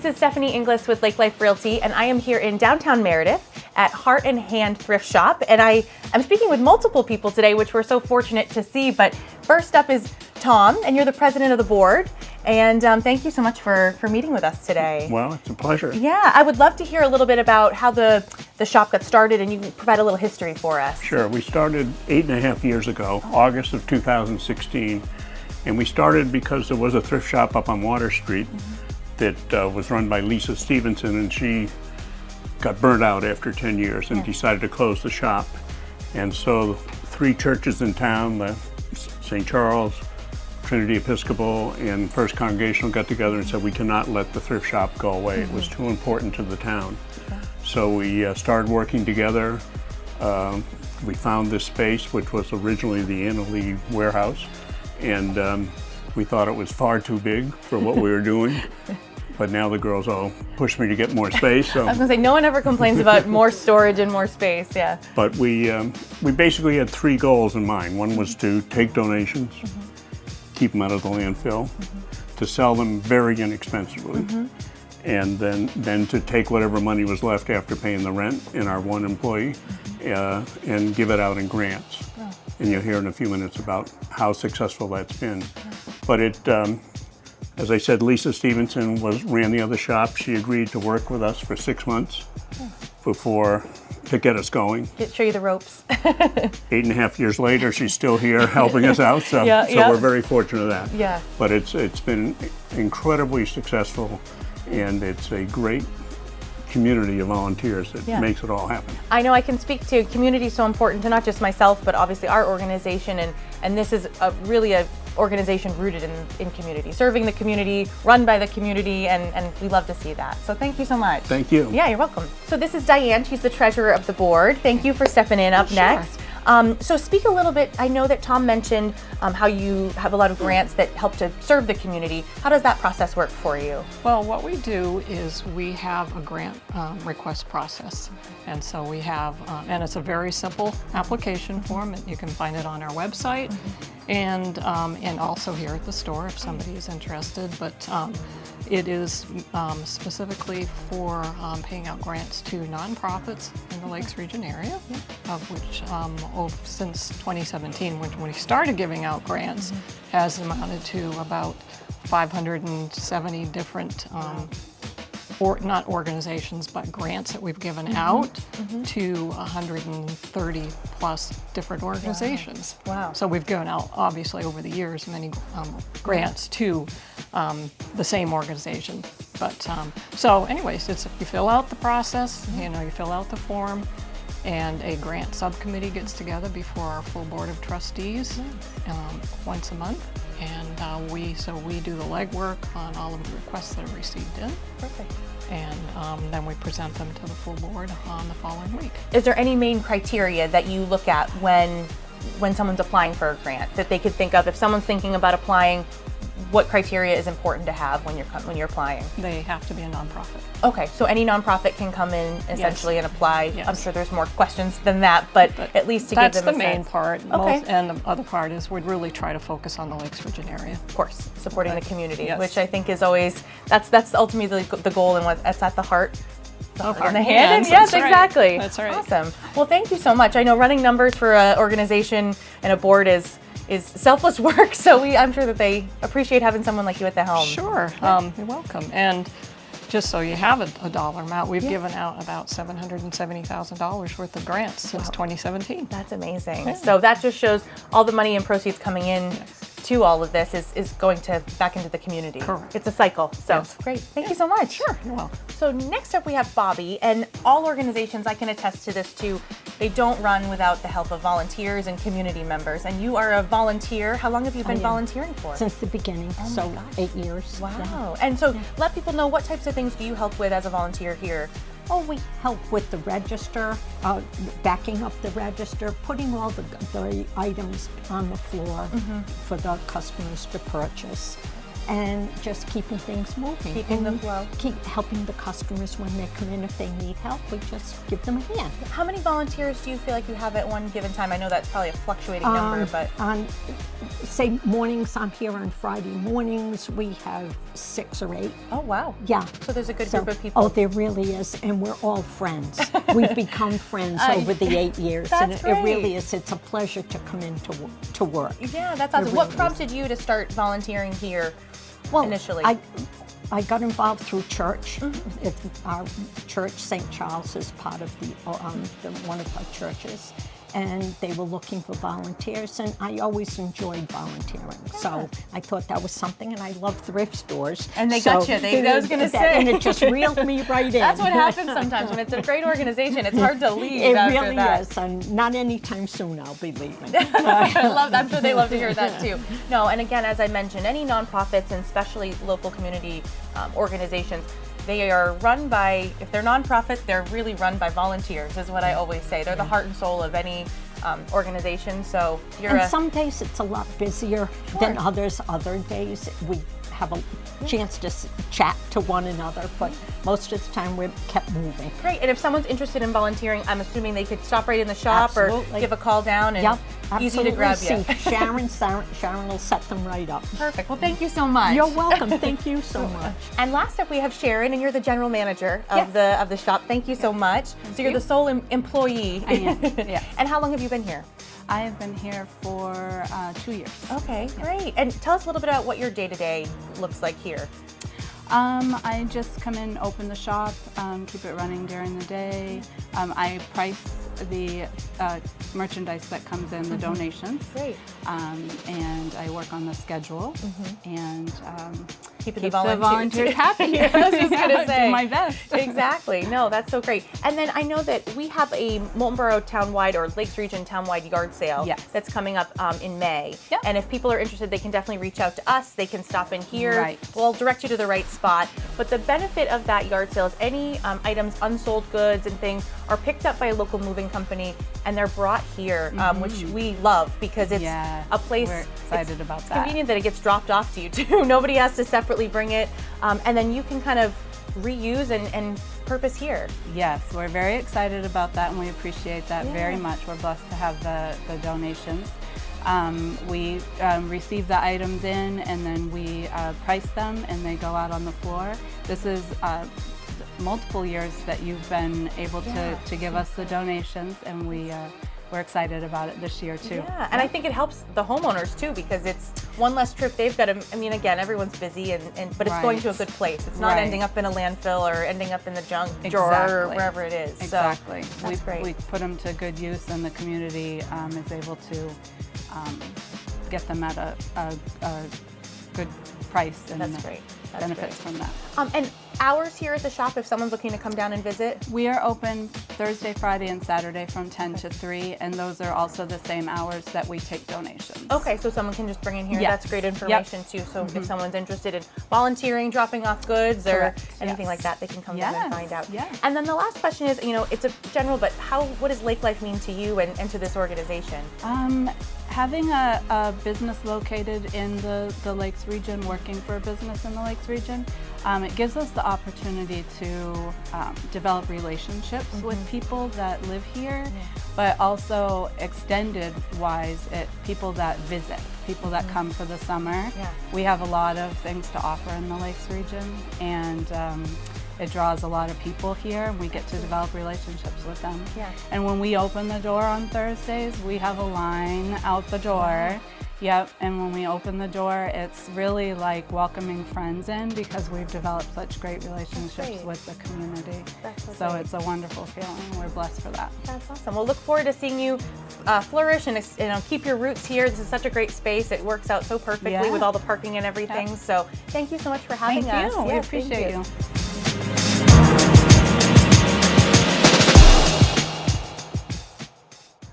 is Stephanie Inglis with Lake Life Realty, and I am here in downtown Meredith at Heart Hand Thrift Shop. And I'm speaking with multiple people today, which we're so fortunate to see. But first up is Tom, and you're the president of the board. And thank you so much for meeting with us today. Well, it's a pleasure. Yeah, I would love to hear a little bit about how the shop got started, and you can provide a little history for us. Sure. We started 8.5 years ago, August of 2016. And we started because there was a thrift shop up on Water Street that was run by Lisa Stevenson, and she got burnt out after 10 years and decided to close the shop. And so 3 churches in town, the St. Charles, Trinity Episcopal, and First Congregational got together and said we cannot let the thrift shop go away. It was too important to the town. So we started working together. We found this space, which was originally the Anna Lee warehouse, and we thought it was far too big for what we were doing. But now the girls all push me to get more space. So. I was going to say, no one ever complains about more storage and more space, yeah. But we basically had 3 goals in mind. One was to take donations, keep them out of the landfill, to sell them very inexpensively, and then to take whatever money was left after paying the rent in our one employee and give it out in grants. And you'll hear in a few minutes about how successful that's been. But as I said, Lisa Stevenson ran the other shop. She agreed to work with us for 6 months to get us going. Show you the ropes. 8.5 years later, she's still here helping us out. So, we're very fortunate of that. Yeah. But it's been incredibly successful, and it's a great community of volunteers that makes it all happen. I know I can speak to community so important to not just myself, but obviously our organization, and this is really a organization rooted in community, serving the community, run by the community, and we love to see that. So thank you so much. Thank you. Yeah, you're welcome. So this is Diane, she's the treasurer of the board. Thank you for stepping in up next. So speak a little bit, I know that Tom mentioned how you have a lot of grants that help to serve the community. How does that process work for you? Well, what we do is we have a grant request process. And so we have, and it's a very simple application form. You can find it on our website and also here at the store if somebody is interested. But it is specifically for paying out grants to nonprofits in the Lakes Region area, of which since 2017, when we started giving out grants, has amounted to about 570 different, not organizations, but grants that we've given out to 130 plus different organizations. Wow. So we've given out, obviously, over the years, many grants to the same organization. But so anyways, you fill out the process, you fill out the form, and a grant subcommittee gets together before our full board of trustees once a month. And we do the legwork on all of the requests that are received in. Perfect. And then we present them to the full board on the following week. Is there any main criteria that you look at when someone's applying for a grant that they could think of? If someone's thinking about applying, what criteria is important to have when you're applying? They have to be a nonprofit. Okay, so any nonprofit can come in essentially and apply. Yes. I'm sure there's more questions than that, but at least to give them a sense. That's the main part. Okay. And the other part is we'd really try to focus on the Lakes Region area. Of course, supporting the community, Yes. which I think is always, that's ultimately the goal, and that's at the heart. Heart And the and hand. hands, Yes, that's right. exactly. That's right. Awesome. Well, thank you so much. I know running numbers for an organization and a board is selfless work, so I'm sure that they appreciate having someone like you at the helm. Sure, you're welcome. And just so you have a dollar amount, we've given out about $770,000 worth of grants since 2017. That's amazing. So that just shows all the money and proceeds coming in to all of this is going back into the community. Correct. It's a cycle. So great. Thank you so much. Sure, you're welcome. So next up we have Bobby, and all organizations, I can attest to this too, they don't run without the help of volunteers and community members. And you are a volunteer. How long have you been volunteering for? Since the beginning, so 8 years. Wow. Yeah. And so let people know, what types of things do you help with as a volunteer here? Oh, we help with the register, backing up the register, putting all the items on the floor for the customers to purchase. and just keeping things moving. Keeping the and flow. Keep helping the customers when they come in. If they need help, we just give them a hand. How many volunteers do you feel like you have at one given time? I know that's probably a fluctuating number, but On, say, mornings, I'm here on Friday mornings, we have 6 or 8. oh wow. Yeah. So there's a good group of people. Oh, there really is, and we're all friends. We've become friends over the 8 years, and That's it really great. is. It's a pleasure to come in to work. Yeah, that's awesome. It What really prompted you to start volunteering here initially? I got involved through church. Our church, St. Charles, is part of one of our churches, and they were looking for volunteers, and I always enjoyed volunteering. So I thought that was something, and I love thrift stores. And they got you. I was going to say. And it just reeled me right in. That's what happens sometimes when it's a great organization. It's hard to leave It after really that. is, and not anytime soon I'll be leaving. I'm sure they love to hear that too. No, and again, as I mentioned, any nonprofits and especially local community organizations, they are run by, if they're nonprofits, they're really run by volunteers, is what I always say. They're the heart and soul of any organization. So And some days it's a lot busier than others. Other days we have a chance to chat to one another, but most of the time we're kept moving. Great. And if someone's interested in volunteering, I'm assuming they could stop right in the shop or Absolutely. give a call down, and Yep, easy to absolutely. grab you. See, Sharon will set them right up. Perfect. Well, thank you so much. You're welcome. Thank you so much. And last up, we have Sharon, and you're the general manager of the shop. Thank you so much. So you're the sole employee. I am, yes. And how long have you been here? I have been here for 2 years. Okay, great. And tell us a little bit about what your day-to-day looks like here. I just come in, open the shop, keep it running during the day. I price the merchandise that comes in, the donations. Great. And I work on the schedule and Keep keep the volunteers happy. I was just going to say. Do my best. Exactly. No, that's so great. And then I know that we have a Moultonboro townwide or Lakes Region townwide yard sale that's coming up in May. Yep. And if people are interested, they can definitely reach out to us. They can stop in here. Right. We'll direct you to the right spot. But the benefit of that yard sale is any items, unsold goods and things are picked up by a local moving company and they're brought here, which we love because it's a place. We're excited about it's that. convenient that it gets dropped off to you too. Nobody has to separately bring it. And then you can kind of reuse and purpose here. Yes, we're very excited about that and we appreciate that very much. We're blessed to have the donations. We receive the items in and then we price them and they go out on the floor. This is multiple years that you've been able to give us the donations, and we're excited about it this year too. Yeah, and I think it helps the homeowners too because it's one less trip they've got to, I mean, again, everyone's busy but it's going to a good place. It's not ending up in a landfill or ending up in the junk drawer or wherever it is. Exactly. So, that's great. We put them to good use and the community is able to get them at a good price and That's great. That's benefits from that. And hours here at the shop if someone's looking to come down and visit? We are open Thursday, Friday, and Saturday from 10 to 3, and those are also the same hours that we take donations. Okay, so someone can just bring in here. Yes. That's great information too. So if someone's interested in volunteering, dropping off goods, or anything like that, they can come down and find out. Yes. And then the last question is, it's a general, but what does Lake Life mean to you and to this organization? Having a business located in the Lakes region, working for a business in the Lakes region, it gives us the opportunity to develop relationships with people that live here, but also extended wise, people that visit, people that come for the summer. We have a lot of things to offer in the Lakes region, and it draws a lot of people here, and we get to develop relationships with them. And when we open the door on Thursdays, we have a line out the door. Yep, and when we open the door, it's really like welcoming friends in because we've developed such great relationships with the community. So it's a wonderful feeling. We're blessed for that. That's awesome. We'll look forward to seeing you flourish and keep your roots here. This is such a great space. It works out so perfectly with all the parking and everything. So thank you so much for having us. Thank you. We appreciate you.